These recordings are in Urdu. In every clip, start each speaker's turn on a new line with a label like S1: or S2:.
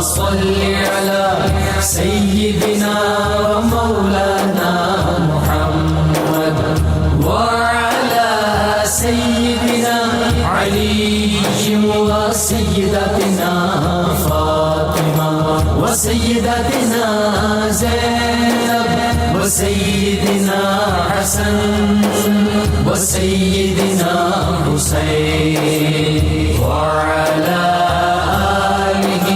S1: صل على سيدنا ومولانا محمد وعلى سيدنا علي وسيدتنا فاطمة وسيدتنا زينب وسيدنا حسن وسيدنا حسين وعلى آله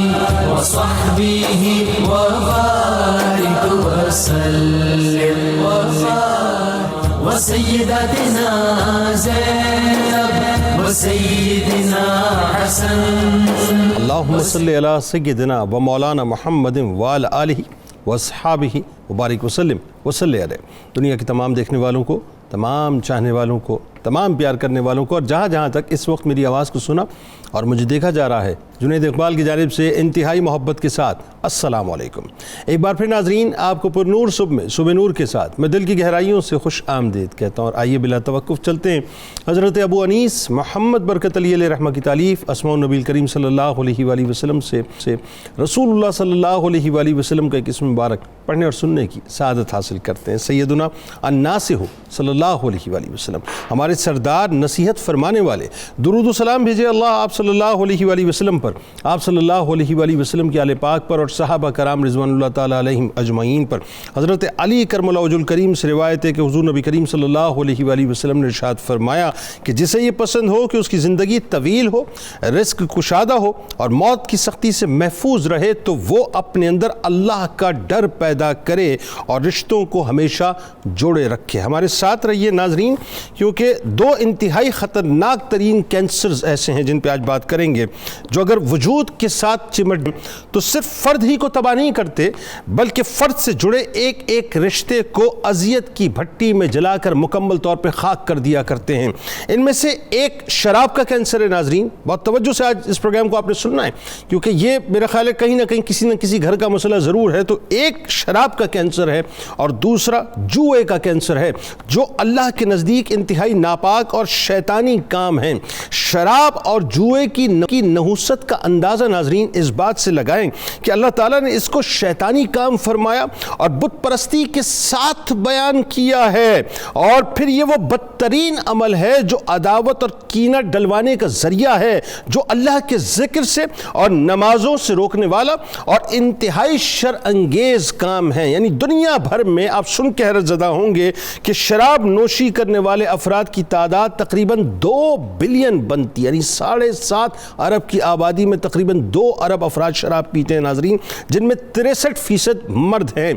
S1: وصحبه وبارك وسلم وسيدتنا زينب وسيدنا حسن.
S2: اللهم صل علی سیدنا و مولانا محمد وعلی آلہ واصحابہ وبارک وسلم وصلی علیہ. دنیا کے تمام دیکھنے والوں کو، تمام چاہنے والوں کو، تمام پیار کرنے والوں کو، اور جہاں جہاں تک اس وقت میری آواز کو سنا اور مجھے دیکھا جا رہا ہے، جنید اقبال کی جانب سے انتہائی محبت کے ساتھ السلام علیکم. ایک بار پھر ناظرین، آپ کو پر نور صبح میں صبح نور کے ساتھ میں دل کی گہرائیوں سے خوش آمدید کہتا ہوں. اور آئیے بلا توقف چلتے ہیں حضرت ابو انیس محمد برکت علی علیہ رحمہ کی تالیف اسماء النبی کریم صلی اللہ علیہ وآلہ وسلم سے رسول اللہ صلی اللہ علیہ وآلہ وسلم کا ایک اسم مبارک پڑھنے اور سننے کی سعادت حاصل کرتے ہیں. سیدنا الناصح صلی اللہ علیہ وآلہ وسلم، ہمارے سردار، نصیحت فرمانے والے، درود و سلام بھیجے اللہ آپ صلی اللہ علیہ وآلہ وسلم پر، آپ صلی اللہ علیہ وآلہ وسلم کے آل پاک پر اور صحابہ کرام رضوان اللہ تعالیٰ علیہم اجمعین پر. حضرت علی کرم اللہ وجہ الکریم سے روایت ہے کہ حضور نبی کریم صلی اللہ علیہ وآلہ وسلم نے ارشاد فرمایا کہ جسے یہ پسند ہو کہ اس کی زندگی طویل ہو، رزق کشادہ ہو اور موت کی سختی سے محفوظ رہے، تو وہ اپنے اندر اللہ کا ڈر پیدا کرے اور رشتوں کو ہمیشہ جوڑے رکھے. ہمارے ساتھ رہیے ناظرین، کیونکہ دو انتہائی خطرناک ترین کینسرز ایسے ہیں جن پہ آج بات کریں گے، جو اگر وجود کے ساتھ چمٹ تو صرف فرد ہی کو تباہ نہیں کرتے، بلکہ فرد سے جڑے ایک ایک رشتے کو اذیت کی بھٹی میں جلا کر مکمل طور پہ خاک کر دیا کرتے ہیں. ان میں سے ایک شراب کا کینسر ہے. ناظرین بہت توجہ سے آج اس پروگرام کو آپ نے سننا ہے، کیونکہ یہ میرا خیال ہے کہیں نہ کسی گھر کا مسئلہ ضرور ہے. تو ایک شراب کا کینسر ہے اور دوسرا جوئے کا کینسر ہے، جو اللہ کے نزدیک انتہائی ناپاک اور شیطانی کام ہیں. شراب اور جوئے کی نحوست کا اندازہ ناظرین اس بات سے لگائیں کہ اللہ تعالیٰ نے اس کو شیطانی کام فرمایا اور بت پرستی کے ساتھ بیان کیا ہے، اور پھر یہ وہ بدترین عمل ہے جو عداوت اور کینہ ڈلوانے کا ذریعہ ہے، جو اللہ کے ذکر سے اور نمازوں سے روکنے والا اور انتہائی شر انگیز کام ہے. یعنی دنیا بھر میں آپ سن کے حیرت زدہ ہوں گے کہ شراب نوشی کرنے والے افراد کی تعداد تقریباً 2 بلین بنتی ہے. یعنی 7.5 ارب کی آبادی میں تقریباً 2 ارب افراد شراب پیتے ہیں ناظرین، جن میں 63% مرد ہیں.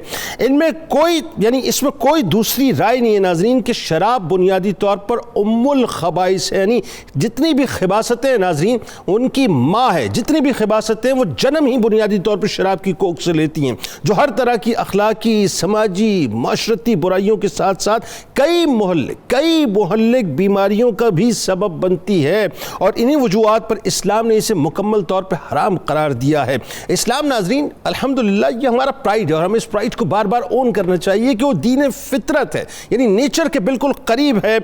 S2: اس میں کوئی دوسری رائے نہیں ہے ناظرین کہ شراب بنیادی طور پر ام الخبائث ہے. یعنی جتنی بھی خباثتیں ہیں ناظرین ان کی ماں ہے. جتنی بھی خباثتیں وہ جنم ہی بنیادی طور پر شراب کی کوکھ سے لیتی ہیں، جو ہر طرح کی اخلاقی، سماجی، معاشرتی برائیوں کے ساتھ ساتھ کئی مہلک بیماریوں کا بھی سبب بنتی ہے. اور انہی وجوہات پر اسلام نے اسے مکمل طور پر حرام قرار دیا ہے. اسلام ناظرین الحمدللہ یہ ہمارا پرائیڈ ہے، اور ہمیں اس پرائیڈ کو بار بار اون کرنا چاہیے کہ وہ دین فطرت ہے، یعنی نیچر کے بالکل قریب ہے.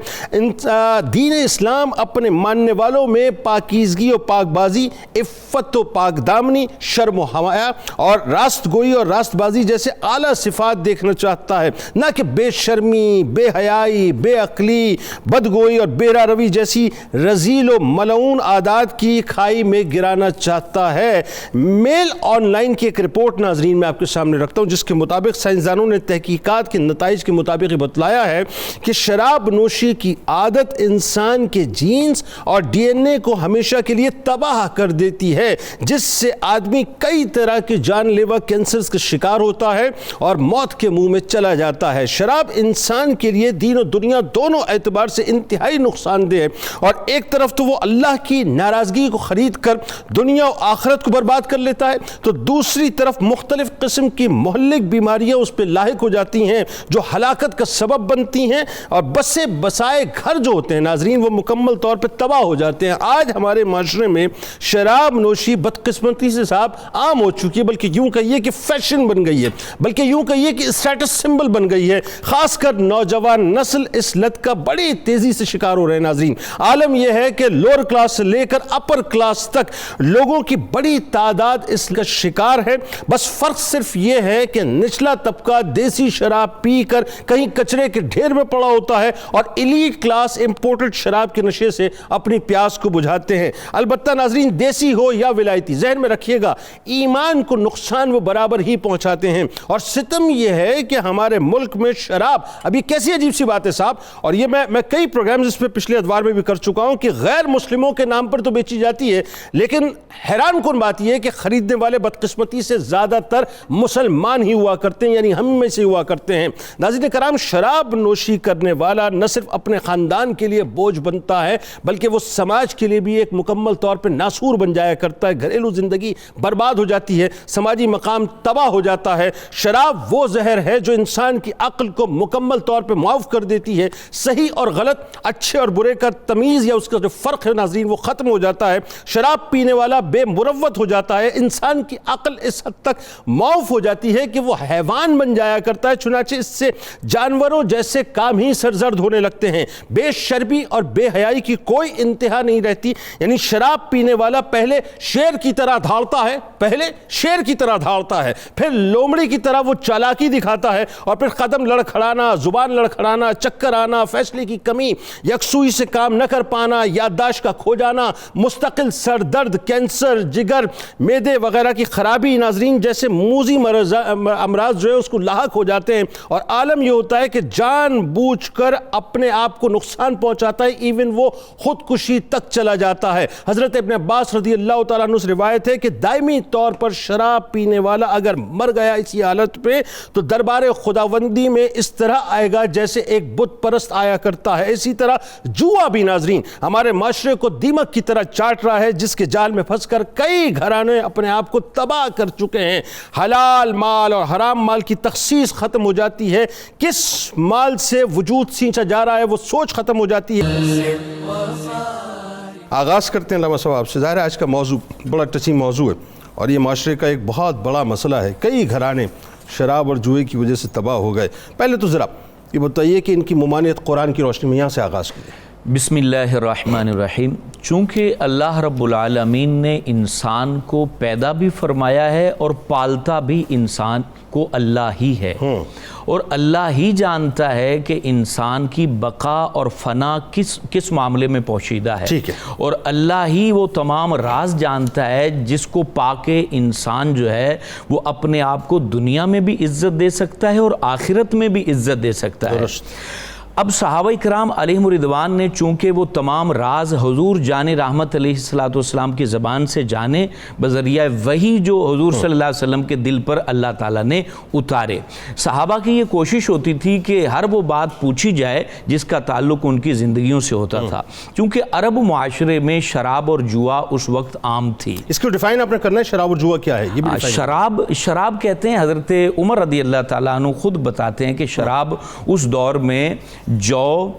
S2: دین اسلام اپنے ماننے والوں میں پاکیزگی و پاک بازی، عفت و پاک دامنی، شرم و حیا اور راست گوئی اور راست بازی جیسے اعلیٰ صفات دیکھنا چاہتا ہے، نہ کہ بے شرمی، بے حیائی، بے عقلی، بدگوئی اور بے روی جیسی رذیل و ملعون عادات کی کھائی میں گرانا چاہتا ہے. میل آن لائن کی ایک رپورٹ ناظرین میں آپ کے سامنے رکھتا ہوں، جس کے مطابق سائنسدانوں نے تحقیقات کے نتائج کے مطابق بتلایا ہے کہ شراب نوشی کی عادت انسان کے جینز اور ڈی این اے کو ہمیشہ کے لیے تباہ کر دیتی ہے، جس سے آدمی کئی طرح کے جان لیوا کینسرز کا شکار ہوتا ہے اور موت کے منہ میں چلا جاتا ہے. شراب انسان کے لیے دین و دنیا دونوں اعتبار سے انتہائی نقصان دہ ہے، اور ایک طرف تو وہ اللہ کی ناراضگی کو خرید کر دنیا و آخرت کو برباد کر لیتا ہے، تو دوسری طرف مختلف قسم کی مہلک بیماریاں اس پہ لاحق ہو جاتی ہیں جو ہلاکت کا سبب بنتی ہیں، اور بسے بسائے گھر جو ہوتے ہیں ناظرین وہ مکمل طور پہ تباہ ہو جاتے ہیں. آج ہمارے معاشرے میں شراب نوشی بدقسمتی سے صاحب عام ہو چکی ہے، بلکہ یوں کہیے کہ فیشن بن گئی ہے، بلکہ یوں کہیے کہ اسٹیٹس سمبل بن گئی ہے. خاص کر نوجوان نسل اس لت کا بڑی تیزی سے شکار ہو رہے ہیں ناظرین۔ عالم یہ ہے کہ لوور کلاس سے لے کر اپر کلاس تک لوگوں کی بڑی تعداد اس کا شکار ہے۔ بس فرق صرف یہ ہے کہ نچلا طبقہ دیسی شراب پی کر کہیں کچرے کے ڈھیر میں پڑا ہوتا ہے اور ایلیٹ کلاس امپورٹڈ شراب کے نشے سے اپنی پیاس کو بجھاتے ہیں۔ البتہ ناظرین، دیسی ہو یا ولایتی، ذہن میں رکھیے گا ایمان کو نقصان وہ برابر ہی پہنچاتے ہیں۔ اور ستم یہ ہے کہ ہمارے ملک میں شراب، ابھی کیسی عجیب سی بات ہے صاحب، اور یہ میں کئی پروگرامز اس پہ پچھلے ادوار میں بھی کر چکا ہوں کہ غیر مسلموں کے نام پر تو بیچی جاتی ہے، لیکن حیران کن بات یہ ہے کہ خریدنے والے بدقسمتی سے زیادہ تر مسلمان ہی ہوا کرتے ہیں، یعنی ہم میں سے ہوا کرتے ہیں۔ ناظرین کرام، شراب نوشی کرنے والا نہ صرف اپنے خاندان کے لیے بوجھ بنتا ہے بلکہ وہ سماج کے لیے بھی ایک مکمل طور پہ ناسور بن جایا کرتا ہے۔ گھریلو زندگی برباد ہو جاتی ہے، سماجی مقام تباہ ہو جاتا ہے۔ شراب وہ زہر ہے جو انسان کی عقل کو مکمل طور پہ معاف کر دیتی ہے، صحیح اور غلط، اچھے اور برے کا تمیز یا اس کا جو فرق ہے ناظرین وہ ختم ہو جاتا ہے۔ شراب پینے والا بے مروت ہو جاتا ہے، انسان کی عقل اس حد تک معاف ہو جاتی ہے کہ وہ حیوان بن جایا کرتا ہے، چنانچہ اس سے جانوروں جیسے کام ہی سرزد ہونے لگتے ہیں۔ بے شرمی اور بے حیائی کی کوئی انتہا نہیں رہتی، یعنی شراب پینے والا پہلے شیر کی طرح دھاڑتا ہے، پھر لومڑی کی طرح وہ چالاکی دکھاتا ہے، اور پھر قدم لڑکھڑانا، زبان لڑکھڑانا، چکر آنا، فیصلے کی کمی، یکسوئی سے کام نہ کر پانا، یادداشت کا کھو جانا، مستقل سر درد، کینسر، جگر، معدے وغیرہ کی خرابی ناظرین جیسے موذی امراض جو ہے اس کو لاحق ہو جاتے ہیں۔ اور عالم یہ ہوتا ہے کہ جان بوجھ کر اپنے آپ کو نقصان پہنچاتا ہے، ایون وہ خودکشی تک چلا جاتا ہے۔ حضرت ابن عباس رضی اللہ تعالیٰ عنہ سے روایت ہے کہ دائمی طور پر شراب پینے والا اگر مر گیا اسی حالت پہ تو دربار خداوندی میں اس طرح آئے گا جیسے ایک بت پرست آیا کرتا ہے۔ اسی طرح جوا بھی ناظرین ہمارے معاشرے کو دیمک کی طرح چاٹ رہا ہے، جس کے جال میں پھنس کر کئی گھرانے اپنے آپ کو تباہ کر چکے ہیں۔ حلال مال اور حرام مال کی تخصیص ختم ہو جاتی ہے، کس مال سے وجود سینچا جا رہا ہے وہ سوچ ختم ہو جاتی ہے۔ آغاز کرتے ہیں علامہ صاحب آپ سے۔ ظاہر ہے آج کا موضوع بڑا ٹچی موضوع ہے اور یہ معاشرے کا ایک بہت بڑا مسئلہ ہے۔ کئی گھرانے شراب اور جوئے کی وجہ سے تباہ ہو گئے۔ پہلے تو ذرا یہ بتائیے کہ ان کی ممانعت قرآن کی روشنی میں یہاں سے آغاز کیجیے۔
S3: بسم اللہ الرحمن الرحیم۔ چونکہ اللہ رب العالمین نے انسان کو پیدا بھی فرمایا ہے اور پالتا بھی انسان کو اللہ ہی ہے، اور اللہ ہی جانتا ہے کہ انسان کی بقا اور فنا کس معاملے میں پوشیدہ ہے، اور اللہ ہی وہ تمام راز جانتا ہے جس کو پا کے انسان جو ہے وہ اپنے آپ کو دنیا میں بھی عزت دے سکتا ہے اور آخرت میں بھی عزت دے سکتا ہے۔ اب صحابہ کرام علیہم رضوان نے چونکہ وہ تمام راز حضور جان رحمت علیہ السلام کی زبان سے جانے بذریعہ وہی جو حضور صلی اللہ علیہ وسلم کے دل پر اللہ تعالیٰ نے اتارے، صحابہ کی یہ کوشش ہوتی تھی کہ ہر وہ بات پوچھی جائے جس کا تعلق ان کی زندگیوں سے ہوتا تھا، چونکہ عرب معاشرے میں شراب اور جوا اس وقت عام تھی۔
S2: اس کو ڈیفائن آپ نے کرنا ہے، شراب اور جوا کیا ہے؟ یہ بھی
S3: شراب کہتے ہیں، حضرت عمر رضی اللہ تعالیٰ عنہ خود بتاتے ہیں کہ شراب اس دور میں جو،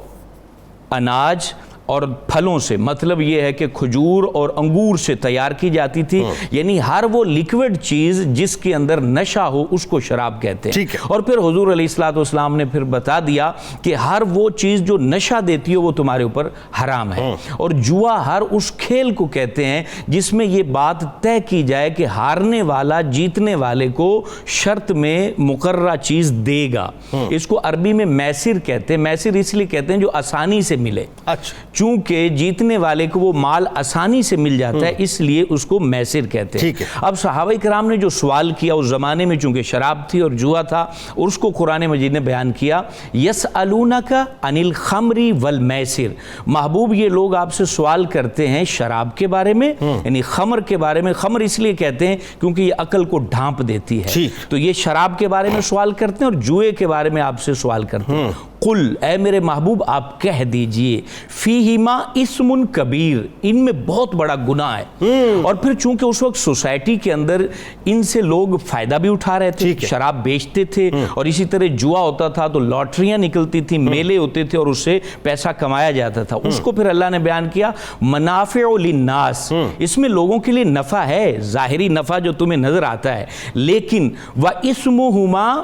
S3: اناج اور پھلوں سے، مطلب یہ ہے کہ کھجور اور انگور سے تیار کی جاتی تھی، یعنی ہر وہ لیکوڈ چیز جس کے اندر نشہ ہو اس کو شراب کہتے ہیں۔ اور پھر حضور علیہ السلام نے پھر بتا دیا کہ ہر وہ چیز جو نشہ دیتی ہو وہ تمہارے اوپر حرام ہے، اور جوا ہر اس کھیل کو کہتے ہیں جس میں یہ بات طے کی جائے کہ ہارنے والا جیتنے والے کو شرط میں مقررہ چیز دے گا۔ اس کو عربی میں میسر کہتے ہیں، میسر اس لیے کہتے ہیں جو آسانی سے ملے، چونکہ جیتنے والے کو وہ مال آسانی سے مل جاتا ہے اس لیے اس کو میسر کہتے ہیں۔ اب صحابہ کرام نے جو سوال کیا اس زمانے میں، چونکہ شراب تھی اور جوا تھا، اور اس کو قرآن مجید نے بیان کیا، یسألونک عن الخمر والمیسر، محبوب یہ لوگ آپ سے سوال کرتے ہیں شراب کے بارے میں، یعنی خمر کے بارے میں۔ خمر اس لیے کہتے ہیں کیونکہ یہ عقل کو ڈھانپ دیتی ہے، تو یہ شراب کے بارے میں سوال کرتے ہیں اور جوئے کے بارے میں آپ سے سوال کرتے ہیں۔ قل، اے میرے محبوب آپ کہہ دیجئے، فیہما اسم کبیر، ان میں بہت بڑا گناہ ہے۔ اور پھر چونکہ اس وقت سوسائٹی کے اندر ان سے لوگ فائدہ بھی اٹھا رہے تھے، شراب بیچتے تھے، اور اسی طرح جوا ہوتا تھا تو لاٹریاں نکلتی تھی، میلے ہوتے تھے اور اس سے پیسہ کمایا جاتا تھا۔ اس کو پھر اللہ نے بیان کیا منافع للناس، اس میں لوگوں کے لیے نفع ہے، ظاہری نفع جو تمہیں نظر آتا ہے، لیکن وَإِسْمُهُمَا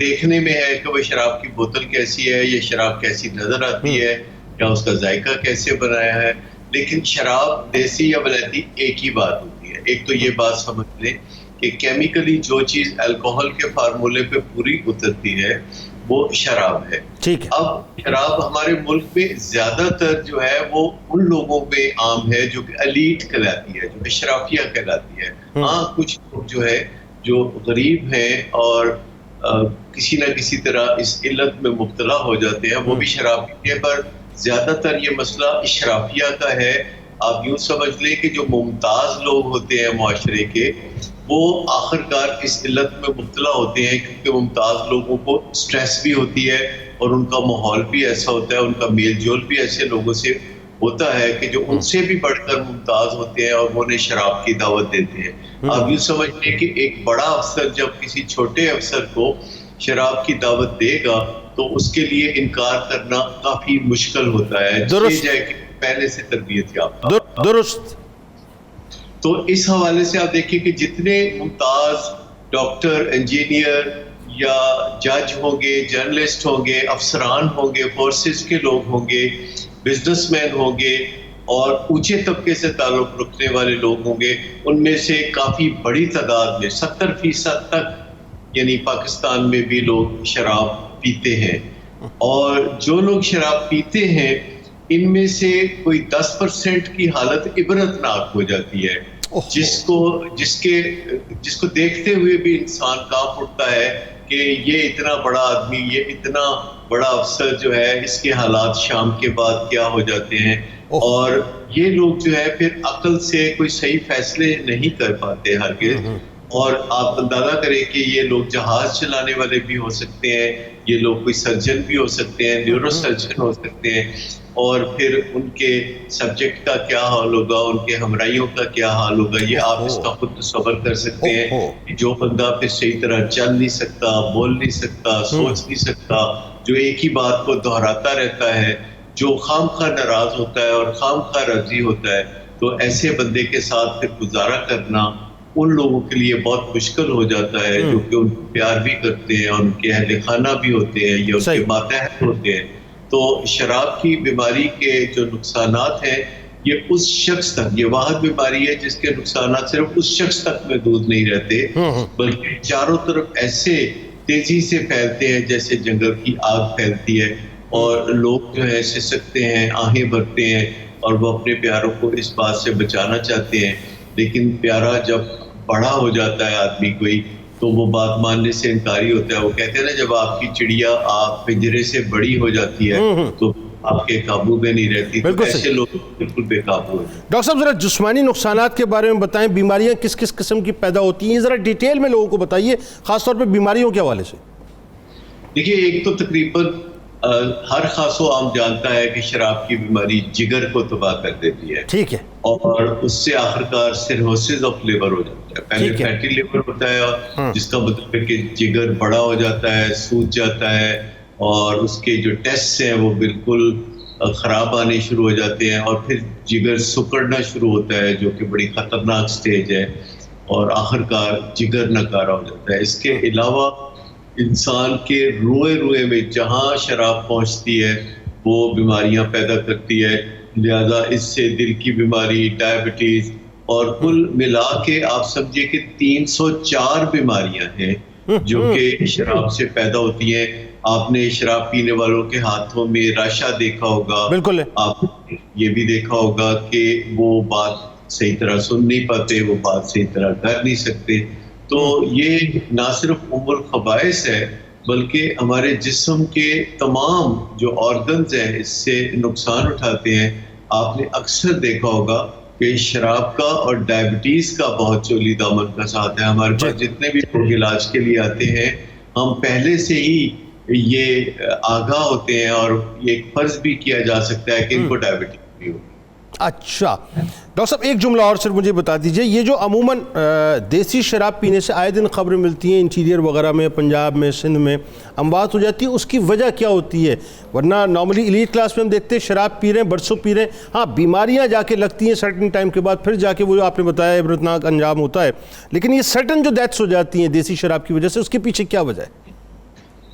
S4: دیکھنے میں ہے کہ وہ شراب کی بوتل کیسی ہے، یہ شراب کیسی نظر آتی ہے، یا اس کا ذائقہ کیسے بنایا ہے. لیکن شراب دیسی یا ولایتی ایک ہی بات ہوتی ہے. ایک تو یہ بات سمجھ لیں کہ کیمیکلی جو چیز الکوہل کے فارمولے پہ پوری اترتی ہے وہ شراب ہے.
S2: ٹھیک ہے.
S4: اب شراب ہمارے ملک میں زیادہ تر جو ہے وہ ان لوگوں میں عام ہے جو کہ ایلیٹ کہلاتی ہے، جو اشرافیہ کہلاتی ہے. ہاں کچھ لوگ جو ہے جو غریب ہیں اور کسی نہ کسی طرح اس علت میں مبتلا ہو جاتے ہیں وہ بھی شراب پیتے ہیں، پر زیادہ تر یہ مسئلہ اشرافیہ کا ہے. آپ یوں سمجھ لیں کہ جو ممتاز لوگ ہوتے ہیں معاشرے کے وہ آخر کار اس علت میں مبتلا ہوتے ہیں، کیونکہ ممتاز لوگوں کو سٹریس بھی ہوتی ہے اور ان کا ماحول بھی ایسا ہوتا ہے، ان کا میل جول بھی ایسے لوگوں سے ہوتا ہے کہ جو ان سے بھی بڑھ کر ممتاز ہوتے ہیں اور وہ انہیں شراب کی دعوت دیتے ہیں. آپ یوں سمجھ لیں کہ ایک بڑا افسر جب کسی چھوٹے افسر کو شراب کی دعوت دے گا تو اس کے لیے انکار کرنا کافی مشکل ہوتا ہے، جس جائے کہ پہلے سے تربیت یافتہ.
S2: درست.
S4: تو اس حوالے سے آپ دیکھیں کہ جتنے ممتاز ڈاکٹر، انجینئر یا جج ہوں گے، جرنلسٹ ہوں گے، افسران ہوں گے، فورسز کے لوگ ہوں گے، بزنس مین ہوں گے اور اونچے طبقے سے تعلق رکھنے والے لوگ ہوں گے، ان میں سے کافی بڑی تعداد میں 70% تک یعنی پاکستان میں بھی لوگ شراب پیتے ہیں. اور جو لوگ شراب پیتے ہیں ان میں سے کوئی 10% کی حالت عبرتناک ہو جاتی ہے، جس کو دیکھتے ہوئے بھی انسان کانپ اٹھتا ہے کہ یہ اتنا بڑا آدمی، یہ اتنا بڑا افسر جو ہے اس کے حالات شام کے بعد کیا ہو جاتے ہیں. اور یہ لوگ جو ہے پھر عقل سے کوئی صحیح فیصلے نہیں کر پاتے ہرگز. اور آپ اندازہ کریں کہ یہ لوگ جہاز چلانے والے بھی ہو سکتے ہیں، یہ لوگ کوئی سرجن بھی ہو سکتے ہیں، نیورو سرجن ہو سکتے ہیں، اور پھر ان کے سبجیکٹ کا کیا حال ہوگا، ان کے ہمراہیوں کا کیا حال ہوگا، یہ آپ اس کا خود تصور کر سکتے ہیں کہ جو بندہ پھر صحیح طرح چل نہیں سکتا، بول نہیں سکتا، سوچ نہیں سکتا، جو ایک ہی بات کو دہراتا رہتا ہے، جو خام خواہ ناراض ہوتا ہے اور خام خواہ راضی ہوتا ہے، تو ایسے بندے کے ساتھ پھر گزارا کرنا ان لوگوں کے لیے بہت مشکل ہو جاتا ہے جو کہ ان کو پیار بھی کرتے ہیں اور ان کے اہل خانہ بھی ہوتے ہیں یا ان کے ماتحت ہوتے ہیں. تو شراب کی بیماری کے جو نقصانات ہیں یہ اس شخص تک، یہ واحد بیماری ہے جس کے نقصانات صرف اس شخص تک محدود نہیں رہتے بلکہ چاروں طرف ایسے تیزی سے پھیلتے ہیں جیسے جنگل کی آگ پھیلتی ہے، اور لوگ جو ہے سسکتے ہیں، آہیں بھرتے ہیں اور وہ اپنے پیاروں کو اس بات سے بچانا چاہتے ہیں. لیکن پیارا جب بڑا ہو جاتا ہے آدمی کوئی تو وہ بات ماننے سے انکاری ہوتا ہے. وہ کہتے ہیں نا جب آپ کی چڑیا آپ پنجرے سے بڑی ہو جاتی ہے تو آپ کے قابو میں نہیں رہتی. تو ایسے لوگ بالکل بے قابو ہو جاتے ہیں.
S2: ڈاکٹر صاحب ذرا جسمانی نقصانات کے بارے میں بتائیں، بیماریاں کس کس قسم کی پیدا ہوتی ہیں، ذرا ڈیٹیل میں لوگوں کو بتائیے، خاص طور پہ بیماریوں کے حوالے سے.
S4: دیکھیے ایک تو تقریباً ہر خاص و عام جانتا ہے کہ شراب کی بیماری جگر کو تباہ کر دیتی ہے.
S2: ٹھیک ہے.
S4: اور اس سے آخرکار سرہوسس آف لیور ہو جاتا ہے. پہلے فیٹی لیور ہوتا ہے جس کا مطلب ہے کہ جگر بڑا ہو جاتا ہے، سوج جاتا ہے اور اس کے جو ٹیسٹ ہیں وہ بالکل خراب آنے شروع ہو جاتے ہیں، اور پھر جگر سکڑنا شروع ہوتا ہے جو کہ بڑی خطرناک سٹیج ہے، اور آخرکار جگر ناکارہ ہو جاتا ہے. اس کے علاوہ انسان کے روئے میں جہاں شراب پہنچتی ہے وہ بیماریاں پیدا کرتی ہے. لہذا اس سے دل کی بیماری، ڈائبٹیز اور کل ملا کے آپ سمجھے کہ 304 بیماریاں ہیں جو کہ شراب سے پیدا ہوتی ہیں. آپ نے شراب پینے والوں کے ہاتھوں میں راشا دیکھا ہوگا،
S2: بالکل.
S4: آپ یہ بھی دیکھا ہوگا کہ وہ بات صحیح طرح سن نہیں پاتے، وہ بات صحیح طرح کر نہیں سکتے. تو یہ نہ صرف ام الخبائث ہے بلکہ ہمارے جسم کے تمام جو آرگنز ہیں اس سے نقصان اٹھاتے ہیں. آپ نے اکثر دیکھا ہوگا کہ شراب کا اور ڈائبٹیز کا بہت چولی دامن کا ساتھ ہے. ہمارے پاس جتنے بھی لوگ علاج کے لیے آتے ہیں ہم پہلے سے ہی یہ آگاہ ہوتے ہیں اور یہ ایک فرض بھی کیا جا سکتا ہے کہ ان کو ڈائبٹیز بھی ہو.
S2: اچھا ڈاکٹر صاحب ایک جملہ اور صرف مجھے بتا دیجئے، یہ جو عموماً دیسی شراب پینے سے آئے دن خبریں ملتی ہیں انٹیریئر وغیرہ میں، پنجاب میں، سندھ میں اموات ہو جاتی ہے، اس کی وجہ کیا ہوتی ہے؟ ورنہ نارملی ایلیٹ کلاس میں ہم دیکھتے ہیں شراب پی رہے ہیں، برسوں پی رہے ہیں، ہاں بیماریاں جا کے لگتی ہیں سرٹن ٹائم کے بعد، پھر جا کے وہ جو آپ نے بتایا عبرتناک انجام ہوتا ہے. لیکن یہ سرٹن جو ڈیتھس ہو جاتی ہیں دیسی شراب کی وجہ سے، اس کے پیچھے کیا وجہ ہے؟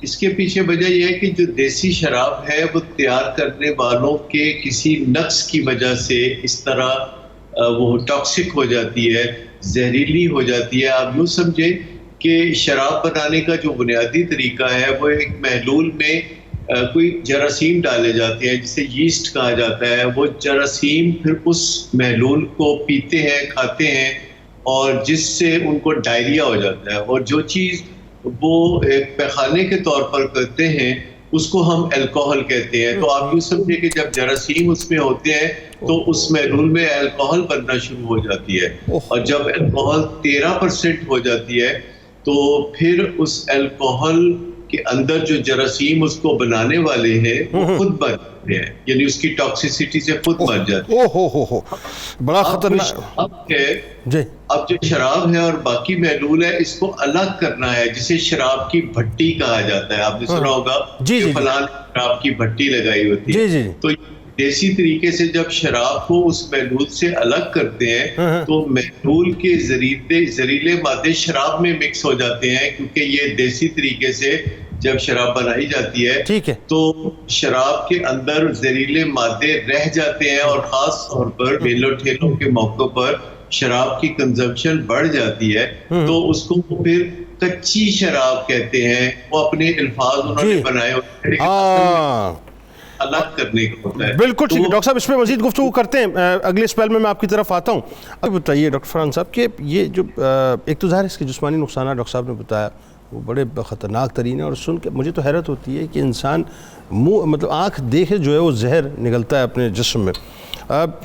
S4: اس کے پیچھے وجہ یہ ہے کہ جو دیسی شراب ہے وہ تیار کرنے والوں کے کسی نقص کی وجہ سے اس طرح وہ ٹاکسک ہو جاتی ہے، زہریلی ہو جاتی ہے. آپ یوں سمجھیں کہ شراب بنانے کا جو بنیادی طریقہ ہے وہ ایک محلول میں کوئی جراثیم ڈالے جاتے ہیں جسے یسٹ کہا جاتا ہے. وہ جراثیم پھر اس محلول کو پیتے ہیں، کھاتے ہیں، اور جس سے ان کو ڈائریا ہو جاتا ہے. اور جو چیز وہ ایک پیخانے کے طور پر کرتے ہیں اس کو ہم الکوہل کہتے ہیں. تو آپ یوں سمجھے کہ جب جراثیم اس میں ہوتے ہیں تو اس محلول میں الکوہل بننا شروع ہو جاتی ہے، اور جب الکوہل 13% ہو جاتی ہے تو پھر اس الکوہل کے اندر جو جراثیم اس کو بنانے والے ہیں وہ خود بن جاتے ہیں، یعنی اس کی ٹاکسیسٹی سے خود بن جاتے ہیں.
S2: بڑا خطرناک
S4: ہے. اب جو شراب ہے اور باقی محلول ہے اس کو الگ کرنا ہے، جسے شراب کی بھٹی کہا جاتا ہے. آپ نے سنا ہوگا کہ فلان شراب کی بھٹی لگائی ہوتی ہے. تو دیسی طریقے سے جب شراب کو اس محلول سے الگ کرتے ہیں تو محلول کے زہریلے مادے شراب میں مکس ہو جاتے ہیں، کیونکہ یہ دیسی طریقے سے جب شراب بنائی جاتی ہے تو شراب کے اندر زہریلے مادے رہ جاتے ہیں، اور خاص طور پر میلوں ٹھیلوں کے موقع پر شراب کی کنزمپشن بڑھ جاتی ہے. تو اس کو پھر کچی شراب کہتے ہیں. وہ اپنے الفاظ انہوں نے بنائے ہوتے ہیں، الگ کرنے کا ہوتا ہے.
S2: بالکل ٹھیک ہے ڈاکٹر صاحب، اس پہ مزید گفتگو کرتے ہیں اگلے اسپیل میں آپ کی طرف آتا ہوں. اب بتائیے ڈاکٹر فرحان صاحب کہ یہ جو ایک تو ظاہر اس کے جسمانی نقصانات ڈاکٹر صاحب نے بتایا وہ بڑے خطرناک ترین ہیں، اور سن کے مجھے تو حیرت ہوتی ہے کہ انسان منہ مطلب آنکھ دیکھے جو ہے وہ زہر نگلتا ہے اپنے جسم میں.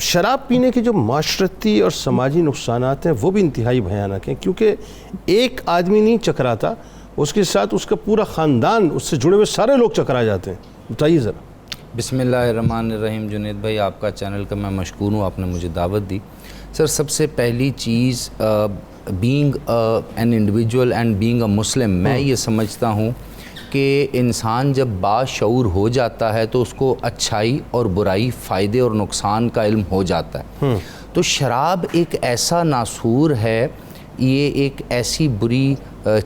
S2: شراب پینے کے جو معاشرتی اور سماجی نقصانات ہیں وہ بھی انتہائی بھیانک ہیں، کیونکہ ایک آدمی نہیں چکراتا، اس کے ساتھ اس کا پورا خاندان، اس سے جڑے ہوئے سارے لوگ چکرا جاتے ہیں. بتائیے ذرا.
S5: بسم اللہ الرحمن الرحیم. جنید بھائی آپ کا چینل کا میں مشکور ہوں، آپ نے مجھے دعوت دی. سر سب سے پہلی چیز being an individual and being a Muslim, میں یہ سمجھتا ہوں کہ انسان جب باشعور ہو جاتا ہے تو اس کو اچھائی اور برائی، فائدے اور نقصان کا علم ہو جاتا ہے. تو شراب ایک ایسا ناسور ہے، یہ ایک ایسی بری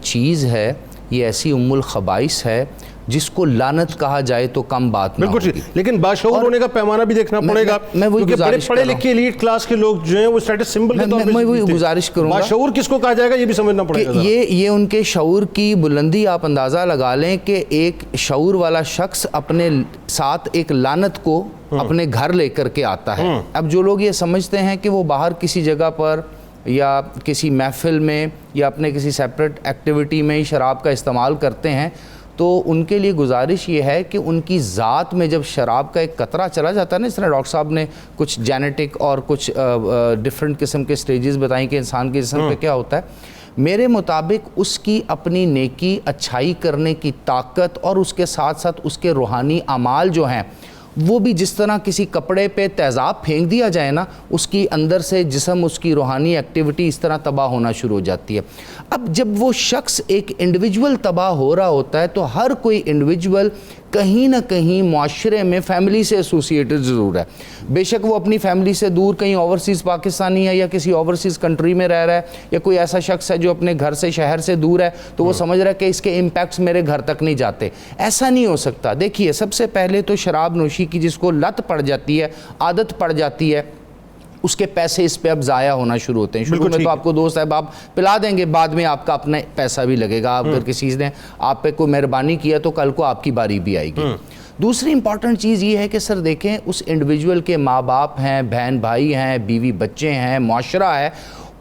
S5: چیز ہے، یہ ایسی ام الخبائث ہے جس کو لعنت کہا جائے تو کم بات نہ ہوگی.
S2: لیکن باشعور ہونے کا پیمانہ بھی دیکھنا پڑے گا، کیونکہ بڑے پڑھے لکھے ایلیٹ کلاس کے لوگ جو ہیں وہ اسٹیٹس سمبل کے طور پہ
S5: میں وہی گزارش کروں گا.
S2: باشعور کس کو کہا جائے گا یہ بھی سمجھنا پڑے گا.
S5: یہ ان کے شعور کی بلندی آپ اندازہ لگا لیں کہ ایک شعور والا شخص اپنے ساتھ ایک لعنت کو اپنے گھر لے کر کے آتا ہے. اب جو لوگ یہ سمجھتے ہیں کہ وہ باہر کسی جگہ پر یا کسی محفل میں یا اپنے کسی سیپریٹ ایکٹیویٹی میں شراب کا استعمال کرتے ہیں، تو ان کے لیے گزارش یہ ہے کہ ان کی ذات میں جب شراب کا ایک قطرہ چلا جاتا ہے نا، اس طرح ڈاکٹر صاحب نے کچھ جینیٹک اور کچھ ڈفرینٹ قسم کے سٹیجز بتائیں کہ انسان کے جسم پہ کیا ہوتا ہے. میرے مطابق اس کی اپنی نیکی، اچھائی کرنے کی طاقت اور اس کے ساتھ ساتھ اس کے روحانی اعمال جو ہیں وہ بھی جس طرح کسی کپڑے پہ تیزاب پھینک دیا جائے نا، اس کی اندر سے جسم، اس کی روحانی ایکٹیویٹی اس طرح تباہ ہونا شروع ہو جاتی ہے. اب جب وہ شخص ایک انڈیویجول تباہ ہو رہا ہوتا ہے تو ہر کوئی انڈیویجول کہیں نہ کہیں معاشرے میں فیملی سے ایسوسیٹڈ ضرور ہے. بے شک وہ اپنی فیملی سے دور کہیں اوورسیز پاکستانی ہے یا کسی اوورسیز کنٹری میں رہ رہا ہے، یا کوئی ایسا شخص ہے جو اپنے گھر سے، شہر سے دور ہے، تو وہ سمجھ رہا ہے کہ اس کے امپیکٹس میرے گھر تک نہیں جاتے. ایسا نہیں ہو سکتا. دیکھیے سب سے پہلے تو شراب نوشی کی جس کو لت پڑ جاتی ہے، عادت پڑ جاتی ہے، اس کے پیسے اس پہ اب ضائع ہونا شروع ہوتے ہیں. شروع میں تو آپ کو دوست صاحب آپ پلا دیں گے، بعد میں آپ کا اپنا پیسہ بھی لگے گا. اگر کسی نے آپ پہ کوئی مہربانی کیا تو کل کو آپ کی باری بھی آئے گی. دوسری امپورٹنٹ چیز یہ ہے کہ سر دیکھیں اس انڈیویجول کے ماں باپ ہیں، بہن بھائی ہیں، بیوی بچے ہیں، معاشرہ ہے،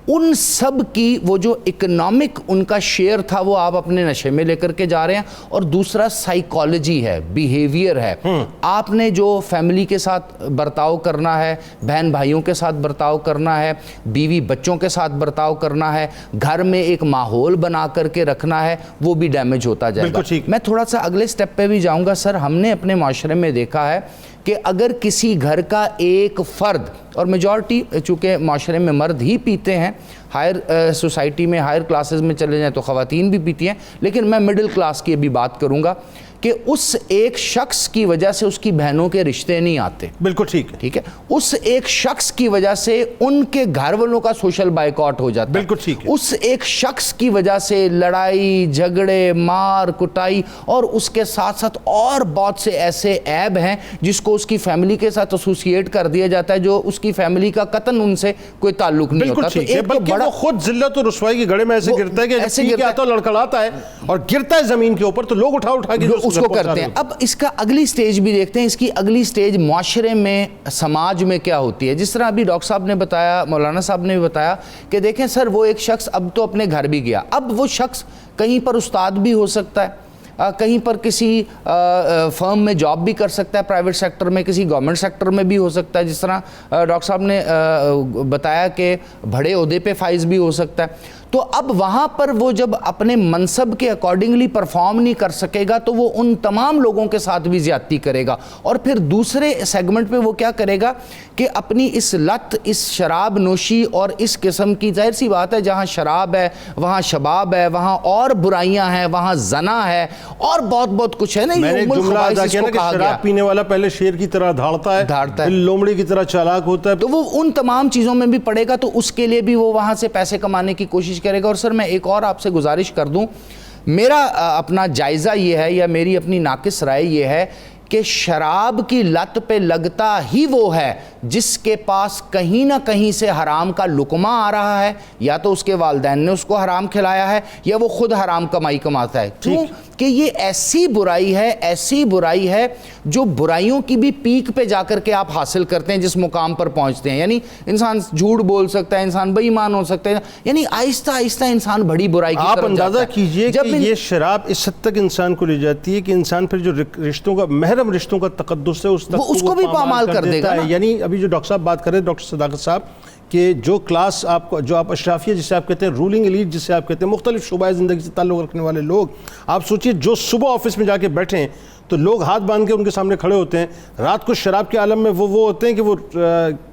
S5: ان سب کی وہ جو اکنامک ان کا شیئر تھا وہ آپ اپنے نشے میں لے کر کے جا رہے ہیں. اور دوسرا سائیکالوجی ہے، بیہیویئر ہے. آپ نے جو فیملی کے ساتھ برتاؤ کرنا ہے، بہن بھائیوں کے ساتھ برتاؤ کرنا ہے، بیوی بچوں کے ساتھ برتاؤ کرنا ہے، گھر میں ایک ماحول بنا کر کے رکھنا ہے، وہ بھی ڈیمیج ہوتا جائے گا. میں تھوڑا سا اگلے سٹیپ پہ بھی جاؤں گا. سر ہم نے اپنے معاشرے میں دیکھا ہے کہ اگر کسی گھر کا ایک فرد، اور میجورٹی چونکہ معاشرے میں مرد ہی پیتے ہیں، ہائر سوسائٹی میں، ہائر کلاسز میں چلے جائیں تو خواتین بھی پیتی ہیں، لیکن میں مڈل کلاس کی ابھی بات کروں گا کہ اس ایک شخص کی وجہ سے اس کی بہنوں کے رشتے نہیں آتے.
S2: بالکل ٹھیک ہے.
S5: ٹھیک ہے, اس ایک شخص کی وجہ سے ان کے گھر والوں کا سوشل بائیکاٹ ہو جاتا ہے.
S2: بالکل ٹھیک ہے.
S5: اس ایک شخص کی وجہ سے لڑائی جھگڑے مار کٹائی اور اس کے ساتھ ساتھ اور بہت سے ایسے عیب ہیں جس کو اس کی فیملی کے ساتھ ایسوسیٹ کر دیا جاتا ہے, جو اس کی فیملی کا قطعاً ان سے کوئی تعلق نہیں ہوتا.
S2: بالکل ٹھیک ہے, بلکہ وہ خود ذلت و رسوائی کے گڑھے میں ایسے گرتا ہے کہ ایسے گرتا ہے, لڑکڑاتا ہے اور گرتا ہے زمین کے اوپر, تو لوگ اٹھا کے
S5: اس کو کرتے ہیں. اب اس کا اگلی سٹیج بھی دیکھتے ہیں, اس کی اگلی سٹیج معاشرے میں سماج میں کیا ہوتی ہے. جس طرح ابھی ڈاکٹر صاحب نے بتایا, مولانا صاحب نے بھی بتایا کہ دیکھیں سر وہ ایک شخص اب تو اپنے گھر بھی گیا, اب وہ شخص کہیں پر استاد بھی ہو سکتا ہے, کہیں پر کسی فرم میں جاب بھی کر سکتا ہے, پرائیویٹ سیکٹر میں, کسی گورنمنٹ سیکٹر میں بھی ہو سکتا ہے, جس طرح ڈاکٹر صاحب نے بتایا کہ بڑے عہدے پہ فائز بھی ہو سکتا ہے. تو اب وہاں پر وہ جب اپنے منصب کے اکارڈنگلی پرفارم نہیں کر سکے گا تو وہ ان تمام لوگوں کے ساتھ بھی زیادتی کرے گا, اور پھر دوسرے سیگمنٹ میں وہ کیا کرے گا کہ اپنی اس لت, اس شراب نوشی اور اس قسم کی, ظاہر سی بات ہے جہاں شراب ہے وہاں شباب ہے, وہاں اور برائیاں ہیں, وہاں زنا ہے اور بہت کچھ ہے نا.
S2: میں نے جملہ ادا کیا نا کہ شراب پینے والا پہلے شیر کی طرح دھاڑتا ہے, لومڑی کی طرح چالاک ہوتا ہے,
S5: تو وہ ان تمام چیزوں میں بھی پڑے گا, تو اس کے لیے بھی وہ وہاں سے پیسے کمانے کی کوشش کرے گا. اور سر میں ایک اور آپ سے گزارش کر دوں, میرا اپنا جائزہ یہ ہے یا میری اپنی ناقص رائے یہ ہے کہ شراب کی لت پہ لگتا ہی وہ ہے جس کے پاس کہیں نہ کہیں سے حرام کا لقمہ آ رہا ہے, یا تو اس کے والدین نے اس کو حرام کھلایا ہے یا وہ خود حرام کمائی کماتا ہے. کیوں کہ یہ ایسی برائی ہے جو برائیوں کی بھی پیک پہ جا کر کے آپ حاصل کرتے ہیں جس مقام پر پہنچتے ہیں. یعنی انسان جھوٹ بول سکتا ہے, انسان بے ایمان ہو سکتا ہے, یعنی آہستہ آہستہ انسان بڑی برائی کی طرف جاتا ہے.
S2: آپ اندازہ کیجئے کہ یہ شراب اس حد تک انسان کو لے جاتی ہے کہ انسان پھر جو رشتوں کا, محرم رشتوں کا تقدس ہے اس
S5: کو بھی پامال کر دے گا.
S2: یعنی ابھی جو ڈاکٹر صاحب بات کر رہے ہیں, ڈاکٹر صداقت صاحب, کہ جو کلاس آپ کو, جو آپ اشرافیہ جسے آپ کہتے ہیں, رولنگ ایلیٹ جسے آپ کہتے ہیں, مختلف شعبۂ زندگی سے تعلق رکھنے والے لوگ, آپ سوچئے جو صبح آفس میں جا کے بیٹھیں تو لوگ ہاتھ باندھ کے ان کے سامنے کھڑے ہوتے ہیں, رات کو شراب کے عالم میں وہ ہوتے ہیں کہ وہ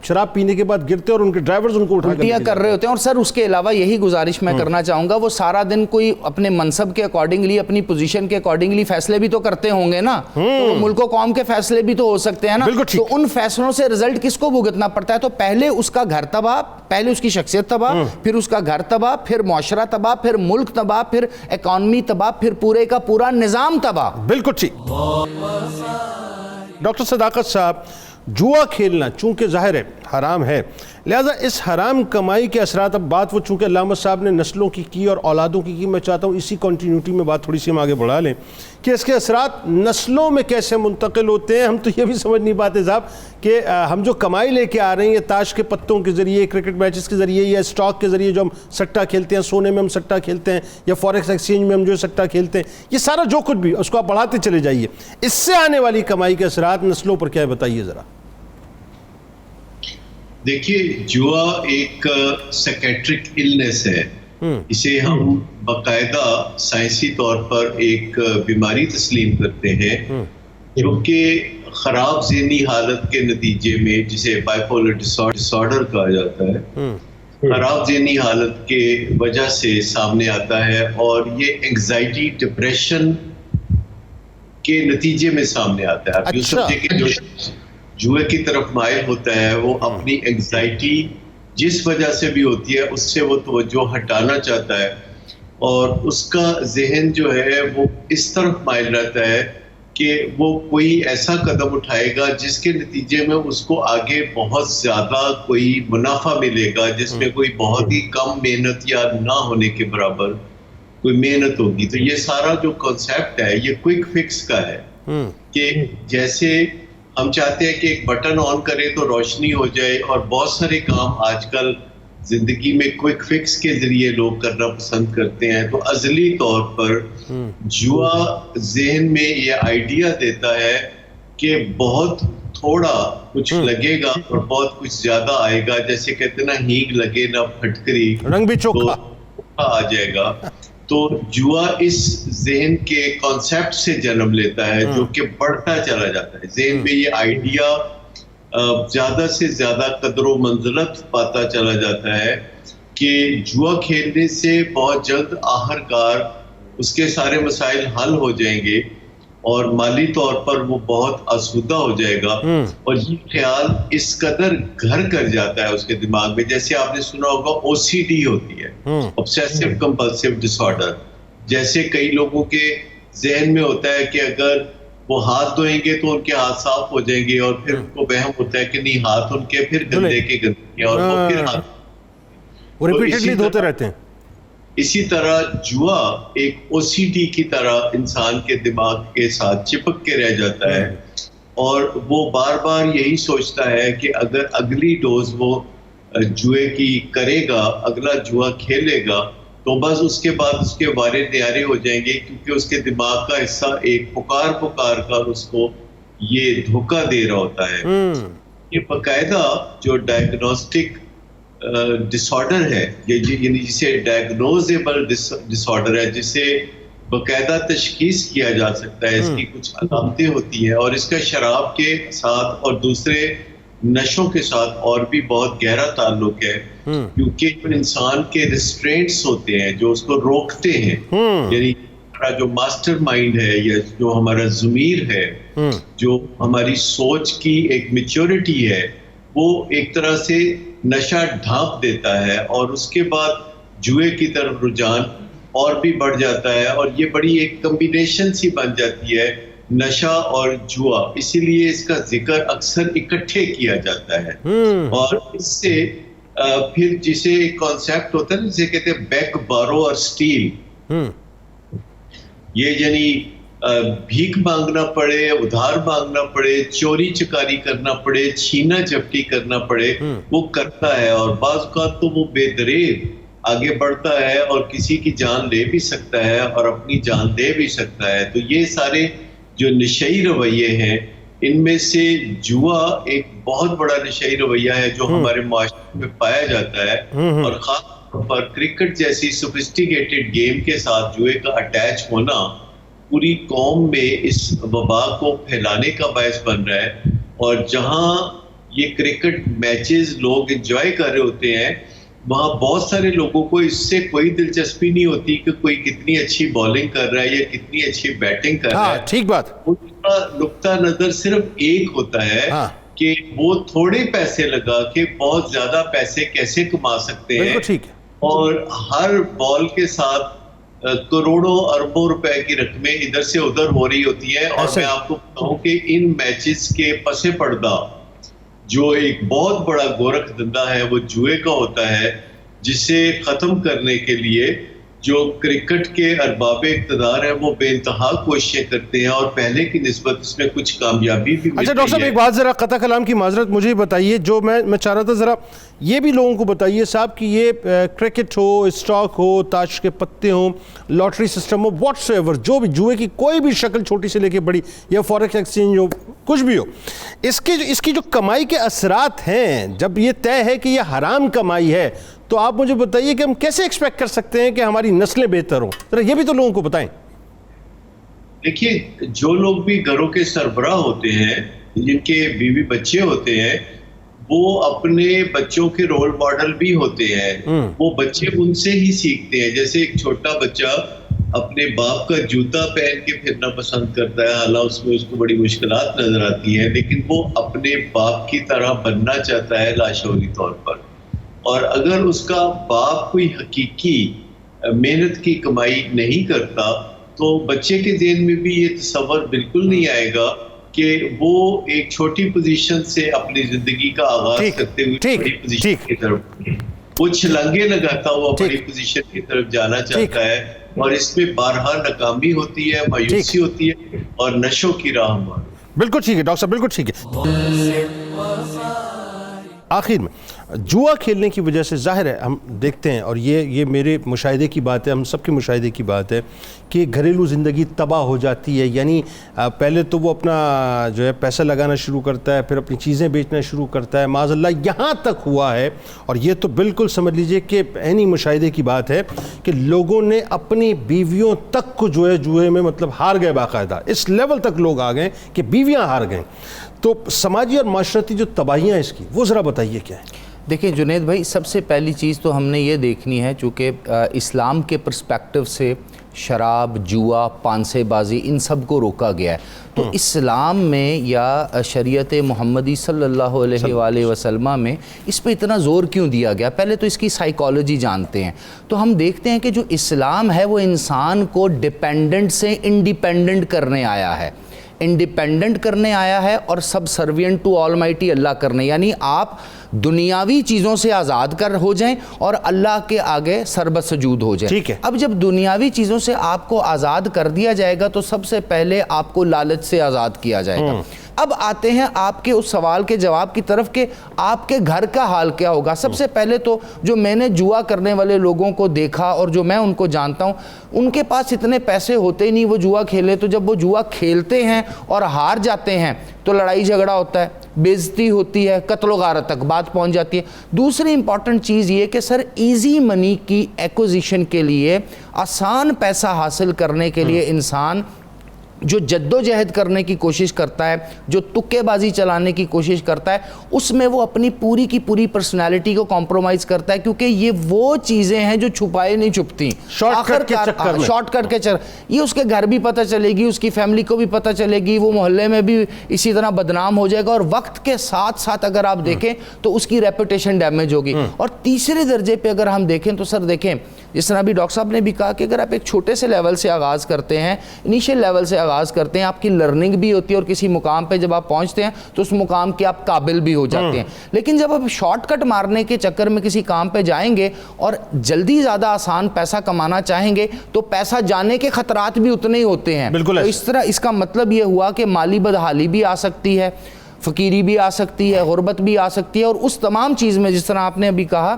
S2: شراب پینے کے بعد گرتے اور ان کے ڈرائیورز ان کو اٹھا
S5: کر رہے ہوتے ہیں. اور سر اس کے علاوہ یہی گزارش میں کرنا چاہوں گا, وہ سارا دن کوئی اپنے منصب کے اکارڈنگلی, اپنی پوزیشن کے اکارڈنگلی فیصلے بھی تو کرتے ہوں گے نا, تو ملک و قوم کے فیصلے بھی تو ہو سکتے ہیں نا. تو ان فیصلوں سے رزلٹ کس کو بھگتنا پڑتا ہے؟ تو پہلے اس کا گھر تباہ, پہلے اس کی شخصیت تباہ, پھر اس کا گھر تباہ, پھر معاشرہ تباہ, پھر ملک تباہ, پھر اکانومی تباہ, پھر پورے کا پورا نظام تباہ.
S2: بالکل ٹھیک. ڈاکٹر صداقت صاحب, جوا کھیلنا چونکہ ظاہر ہے حرام ہے, لہذا اس حرام کمائی کے اثرات, اب بات وہ چونکہ علامہ صاحب نے نسلوں کی اور اولادوں کی, میں چاہتا ہوں اسی کنٹینیوٹی میں بات تھوڑی سی ہم آگے بڑھا لیں کہ اس کے اثرات نسلوں میں کیسے منتقل ہوتے ہیں. ہم تو یہ بھی سمجھ نہیں پاتے صاحب کہ ہم جو کمائی لے کے آ رہے ہیں, یہ تاش کے پتوں کے ذریعے, کرکٹ میچز کے ذریعے, یا اسٹاک کے ذریعے جو ہم سٹہ کھیلتے ہیں, سونے میں ہم سٹہ کھیلتے ہیں, یا فوریکس ایکسچینج میں ہم جو سٹہ کھیلتے ہیں, یہ سارا جو کچھ بھی اس کو آپ بڑھاتے چلے جائیے, اس سے آنے والی کمائی کے اثرات نسلوں پر کیا ہے, بتائیے ذرا.
S4: دیکھیے, جوا ایک سیکیٹرک النس ہے, اسے ہم باقاعدہ سائنسی طور پر ایک بیماری تسلیم کرتے ہیں جو کہ خراب ذہنی حالت کے نتیجے میں, جسے بائیپولر ڈسارڈر کہا جاتا ہے, خراب ذہنی حالت کے وجہ سے سامنے آتا ہے, اور یہ انگزائٹی ڈپریشن کے نتیجے میں سامنے آتا ہے. آپ یوں سمجھے کہ جو جوئے کی طرف مائل ہوتا ہے وہ اپنی انگزائٹی جس وجہ سے بھی ہوتی ہے اس سے وہ توجہ ہٹانا چاہتا ہے, اور اس کا ذہن جو ہے وہ اس طرف مائل رہتا ہے کہ وہ کوئی ایسا قدم اٹھائے گا جس کے نتیجے میں اس کو آگے بہت زیادہ کوئی منافع ملے گا, جس میں کوئی بہت ہی کم محنت یا نہ ہونے کے برابر کوئی محنت ہوگی. تو یہ سارا جو کنسیپٹ ہے یہ کوئک فکس کا ہے, کہ جیسے ہم چاہتے ہیں کہ ایک بٹن آن کرے تو روشنی ہو جائے, اور بہت سارے کام آج کل زندگی میں کوئک فکس کے ذریعے لوگ کرنا پسند کرتے ہیں. تو ازلی طور پر جوا ذہن میں یہ آئیڈیا دیتا ہے کہ بہت تھوڑا کچھ لگے گا اور بہت کچھ زیادہ آئے گا, جیسے کہتے ہیں نا, ہینگ لگے نہ پھٹکری,
S2: رنگ بھی چوکھا
S4: آ جائے گا. تو جوا اس ذہن کے کانسیپٹ سے جنم لیتا ہے جو کہ بڑھتا چلا جاتا ہے. ذہن میں یہ آئیڈیا زیادہ سے زیادہ قدر و منزلت پاتا چلا جاتا ہے کہ جوا کھیلنے سے بہت جلد آخر کار اس کے سارے مسائل حل ہو جائیں گے, اور مالی طور پر وہ بہت آسودہ ہو جائے گا، اور یہ خیال اس قدر گھر کر جاتا ہے اس کے دماغ میں. جیسے آپ نے سنا ہوگا OCD ہوتی ہے، obsessive compulsive disorder. جیسے کئی لوگوں کے ذہن میں ہوتا ہے کہ اگر وہ ہاتھ دھوئیں گے تو ان کے ہاتھ صاف ہو جائیں گے، اور پھر ان کو وہم ہوتا ہے کہ نہیں، ہاتھ ان کے پھر گندے کے گندے، اور وہ پھر ہاتھ
S2: وہ ریپیٹڈلی دھوتے رہتے ہیں.
S4: اسی طرح جوا ایک OCD کی طرح انسان کے دماغ کے ساتھ چپک کے رہ جاتا ہے، اور وہ بار بار یہی سوچتا ہے کہ اگر اگلی ڈوز وہ جوئے کی کرے گا، اگلا جوا کھیلے گا، تو بس اس کے بعد اس کے وارے نیارے ہو جائیں گے، کیونکہ اس کے دماغ کا حصہ ایک پکار کر اس کو یہ دھوکہ دے رہا ہوتا ہے. یہ باقاعدہ جو ڈائگنوسٹک ڈس آرڈر ہے، یعنی جسے ڈائگنوزیبل ڈس آرڈر ہے، جسے باقاعدہ تشخیص کیا جا سکتا ہے. اس کی کچھ علامتیں ہوتی ہیں، اور اس کا شراب کے ساتھ اور دوسرے نشوں کے ساتھ اور بھی بہت گہرا تعلق ہے، کیونکہ جو انسان کے ریسٹرینٹس ہوتے ہیں جو اس کو روکتے ہیں، یعنی ہمارا جو ماسٹر مائنڈ ہے یا جو ہمارا ضمیر ہے، جو ہماری سوچ کی ایک میچورٹی ہے، وہ ایک طرح سے نشہ ڈھانپ دیتا ہے، اور اس کے بعد جوئے کی طرف رجحان اور بھی بڑھ جاتا ہے، اور یہ بڑی ایک کمبینیشن سی بن جاتی ہے، نشہ اور جوا. اسی لیے اس کا ذکر اکثر اکٹھے کیا جاتا ہے. اور اس سے پھر جسے ایک کانسیپٹ ہوتا ہے جسے کہتے ہیں بیک بارو اور سٹیل، یہ یعنی بھیک مانگنا پڑے، ادھار مانگنا پڑے، چوری چکاری کرنا پڑے، چھینا جھپٹی کرنا پڑے، وہ کرتا ہے. اور بعض اوقات تو وہ بے دریغ آگے بڑھتا ہے اور کسی کی جان لے بھی سکتا ہے اور اپنی جان دے بھی سکتا ہے. تو یہ سارے جو نشئی رویے ہیں، ان میں سے جوا ایک بہت بڑا نشئی رویہ ہے جو ہمارے معاشرے میں پایا جاتا ہے، اور خاص طور پر کرکٹ جیسی سوفسٹیکیٹڈ گیم کے ساتھ جوئے کا اٹیچ ہونا پوری قوم میں اس وبا کو پھیلانے کا باعث بن رہا ہے. اور جہاں یہ کرکٹ میچز لوگ انجوائے کر رہے ہوتے ہیں، وہاں بہت سارے لوگوں کو اس سے کوئی دلچسپی نہیں ہوتی کہ کوئی کتنی اچھی بالنگ کر رہا ہے یا کتنی اچھی بیٹنگ کر رہا ہے.
S2: ٹھیک بات.
S4: ان کا نقطہ نظر صرف ایک ہوتا ہے کہ وہ تھوڑے پیسے لگا کے بہت زیادہ پیسے کیسے کما سکتے ہیں، اور ہر بال کے ساتھ کروڑوں اربوں روپے کی رقمیں ادھر سے ادھر ہو رہی ہوتی ہیں. اور میں آپ کو بتاؤں کہ ان میچز کے پس پردہ جو ایک بہت بڑا گورکھ دھندا ہے وہ جوئے کا ہوتا ہے، جسے ختم کرنے کے لیے جو کرکٹ کے ارباب اقتدار ہیں وہ بے انتہا کوششیں کرتے ہیں، اور پہلے کی نسبت اس میں کچھ کامیابی بھی ملتی ہے.
S2: اچھا ڈاکٹر صاحب، ایک بات ذرا قطع کلام کی معذرت مجھے بتائیے، جو میں چاہ رہا تھا ذرا یہ بھی لوگوں کو بتائیے صاحب کہ یہ کرکٹ ہو، اسٹاک ہو، تاش کے پتے ہوں، لاٹری سسٹم ہو، واٹس ایور، جو بھی جوئے کی کوئی بھی شکل چھوٹی سے لے کے بڑی، یا فوریکس ایکسچینج ہو، کچھ بھی ہو، اس کی جو کمائی کے اثرات ہیں، جب یہ طے ہے کہ یہ حرام کمائی ہے، تو آپ مجھے بتائیے کہ ہم کیسے ایکسپیکٹ کر سکتے ہیں کہ ہماری نسلیں بہتر ہوں؟ ذرا یہ بھی تو لوگوں کو بتائیں.
S4: دیکھیے، جو لوگ بھی گھروں کے سربراہ ہوتے ہیں، جن کے بیوی بچے ہوتے ہیں، وہ اپنے بچوں کے رول ماڈل بھی ہوتے ہیں. وہ بچے ان سے ہی سیکھتے ہیں. جیسے ایک چھوٹا بچہ اپنے باپ کا جوتا پہن کے پھرنا پسند کرتا ہے، حالانکہ اس میں اس کو بڑی مشکلات نظر آتی ہیں، لیکن وہ اپنے باپ کی طرح بننا چاہتا ہے لاشعوری طور پر. اور اگر اس کا باپ کوئی حقیقی محنت کی کمائی نہیں کرتا تو بچے کے ذہن میں بھی یہ تصور بالکل نہیں آئے گا کہ وہ ایک چھوٹی پوزیشن سے اپنی زندگی کا آغاز کرتے ہوئے بڑی پوزیشن کی طرف وہ چھلانگے لگاتا ہوا بڑی پوزیشن کی طرف جانا چاہتا ہے. اور اس میں بارہا ناکامی ہوتی ہے، مایوسی ہوتی ہے، اور نشوں کی راہ مار.
S2: بالکل ٹھیک ہے ڈاکٹر صاحب، بالکل ٹھیک ہے. آخر میں جوا کھیلنے کی وجہ سے ظاہر ہے ہم دیکھتے ہیں، اور یہ میرے مشاہدے کی بات ہے، ہم سب کے مشاہدے کی بات ہے کہ گھریلو زندگی تباہ ہو جاتی ہے. یعنی پہلے تو وہ اپنا جو ہے پیسہ لگانا شروع کرتا ہے، پھر اپنی چیزیں بیچنا شروع کرتا ہے، معاذ اللہ یہاں تک ہوا ہے، اور یہ تو بالکل سمجھ لیجئے کہ عینی مشاہدے کی بات ہے کہ لوگوں نے اپنی بیویوں تک کو جو ہے جوئے میں مطلب ہار گئے. باقاعدہ اس لیول تک لوگ آ گئے کہ بیویاں ہار گئیں. تو سماجی اور معاشرتی جو تباہیاں اس کی، وہ ذرا بتائیے کیا ہیں؟
S5: دیکھیں جنید بھائی، سب سے پہلی چیز تو ہم نے یہ دیکھنی ہے، چونکہ اسلام کے پرسپیکٹو سے شراب، جوا، پانسے بازی ان سب کو روکا گیا ہے. تو اسلام میں یا شریعت محمدی صلی اللہ علیہ وآلہ وسلم میں اس پہ اتنا زور کیوں دیا گیا؟ پہلے تو اس کی سائیکالوجی جانتے ہیں. تو ہم دیکھتے ہیں کہ جو اسلام ہے وہ انسان کو ڈیپینڈنٹ سے انڈیپینڈنٹ کرنے آیا ہے، انڈیپینڈنٹ کرنے آیا ہے، اور سب سروینٹ ٹو آلمائٹی اللہ کرنے، یعنی آپ دنیاوی چیزوں سے آزاد ہو جائیں اور اللہ کے آگے سربسجود ہو جائیں.
S2: ٹھیک ہے.
S5: اب جب دنیاوی چیزوں سے آپ کو آزاد کر دیا جائے گا تو سب سے پہلے آپ کو لالچ سے آزاد کیا جائے گا. اب آتے ہیں آپ کے اس سوال کے جواب کی طرف کہ آپ کے گھر کا حال کیا ہوگا. سب سے پہلے تو جو میں نے جوا کرنے والے لوگوں کو دیکھا اور جو میں ان کو جانتا ہوں، ان کے پاس اتنے پیسے ہوتے ہی نہیں وہ جوا کھیلے. تو جب وہ جوا کھیلتے ہیں اور ہار جاتے ہیں تو لڑائی جھگڑا ہوتا ہے، بے عزتی ہوتی ہے، قتل و غارت تک بات پہنچ جاتی ہے. دوسری امپورٹنٹ چیز یہ کہ سر ایزی منی کی ایکوزیشن کے لیے، آسان پیسہ حاصل کرنے کے لیے انسان جو جد و جہد کرنے کی کوشش کرتا ہے، جو تکے بازی چلانے کی کوشش کرتا ہے، اس میں وہ اپنی پوری کی پوری پرسنالٹی کو کمپرومائز کرتا ہے، کیونکہ یہ وہ چیزیں ہیں جو چھپائے نہیں چھپتی.
S2: شارٹ کٹ کے چکر میں،
S5: شارٹ کٹ کے چکر، یہ اس کے گھر بھی پتہ چلے گی، اس کی فیملی کو بھی پتہ چلے گی، وہ محلے میں بھی اسی طرح بدنام ہو جائے گا، اور وقت کے ساتھ ساتھ اگر آپ دیکھیں تو اس کی ریپوٹیشن ڈیمیج ہوگی. اور تیسرے درجے پہ اگر ہم دیکھیں تو سر دیکھیں، جس طرح ابھی ڈاکٹر صاحب نے بھی کہا کہ اگر آپ ایک چھوٹے سے لیول سے آغاز کرتے ہیں، انیشیل لیول سے آغاز کرتے ہیں، آپ کی لرننگ بھی ہوتی ہے، اور کسی مقام پہ جب آپ پہنچتے ہیں تو اس مقام کے آپ قابل بھی ہو جاتے ہیں. لیکن جب آپ شارٹ کٹ مارنے کے چکر میں کسی کام پہ جائیں گے اور جلدی زیادہ آسان پیسہ کمانا چاہیں گے تو پیسہ جانے کے خطرات بھی اتنے ہی ہوتے ہیں.
S2: بالکل.
S5: تو اس طرح اس کا مطلب یہ ہوا کہ مالی بدحالی بھی آ سکتی ہے، فقیری بھی آ سکتی ہے، غربت بھی آ سکتی ہے. اور اس تمام چیز میں جس طرح آپ نے ابھی کہا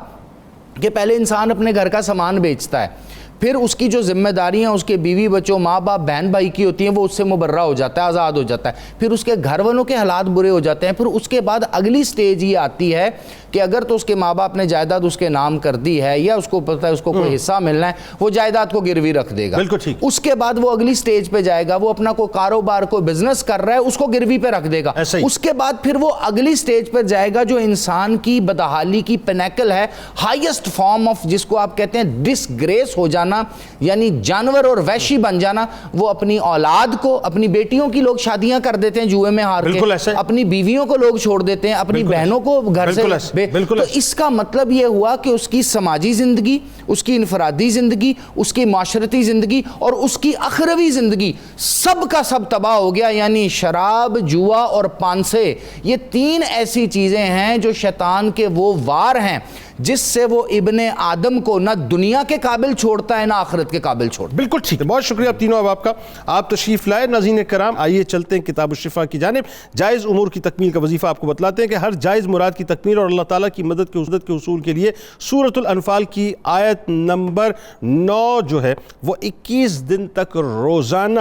S5: کہ پہلے انسان اپنے گھر کا سامان بیچتا ہے، پھر اس کی جو ذمہ داریاں اس کے بیوی بچوں، ماں باپ، بہن بھائی کی ہوتی ہیں، وہ اس سے مبرہ ہو جاتا ہے، آزاد ہو جاتا ہے. پھر اس کے گھر والوں کے حالات برے ہو جاتے ہیں. پھر اس کے بعد اگلی سٹیج یہ آتی ہے کہ اگر تو اس کے ماں باپ نے جائیداد اس کے نام کر دی ہے، یا اس کو پتہ ہے اس کو کوئی حصہ ملنا ہے، وہ جائیداد کو گروی رکھ دے گا.
S2: بالکل ٹھیک.
S5: اس کے بعد وہ اگلی سٹیج پہ جائے گا، وہ اپنا کوئی کاروبار، کوئی بزنس کر رہا ہے، اس کو گروی پہ رکھ دے گا. اس کے بعد پھر وہ اگلی سٹیج پہ جائے گا جو انسان کی بدحالی کی پینیکل ہے، ہائیسٹ فارم آف جس کو آپ کہتے ہیں ڈس گریس ہو جانا، یعنی جانور اور وحشی بن جانا. وہ اپنی اولاد کو، اپنی بیٹیوں کی لوگ شادیاں کر دیتے ہیں جوئے میں ہار کے، اپنی بیویوں کو لوگ چھوڑ دیتے ہیں، اپنی بہنوں کو گھر سے. تو اس کا مطلب یہ ہوا کہ اس کی سماجی زندگی، اس کی انفرادی زندگی، اس کی معاشرتی زندگی اور اس کی اخروی زندگی سب کا سب تباہ ہو گیا. یعنی شراب، جوا اور پانسے، یہ تین ایسی چیزیں ہیں جو شیطان کے وہ وار ہیں جس سے وہ ابن آدم کو نہ دنیا کے قابل چھوڑتا ہے نہ آخرت کے قابل چھوڑتا ہے.
S2: بالکل ٹھیک ہے. بہت شکریہ آپ تینوں آپ کا، آپ تشریف لائے. ناظرین کرام، آئیے چلتے ہیں کتاب الشفا کی جانب. جائز امور کی تکمیل کا وظیفہ آپ کو بتلاتے ہیں کہ ہر جائز مراد کی تکمیل اور اللہ تعالیٰ کی مدد کے حصول کے لیے سورۃ الانفال کی آیت نمبر 9 جو ہے وہ 21 دن تک روزانہ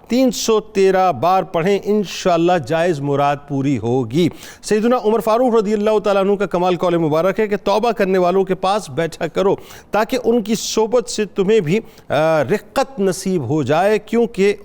S2: 313 بار پڑھیں، انشاءاللہ جائز مراد پوری ہوگی. سیدنا عمر فاروق رضی اللہ تعالیٰ عنہ کا کمال قول مبارک ہے کہ توبہ کرنے والوں کے پاس بیٹھا کرو تاکہ ان کی صحبت سے تمہیں بھی رقت نصیب ہو جائے، کیونکہ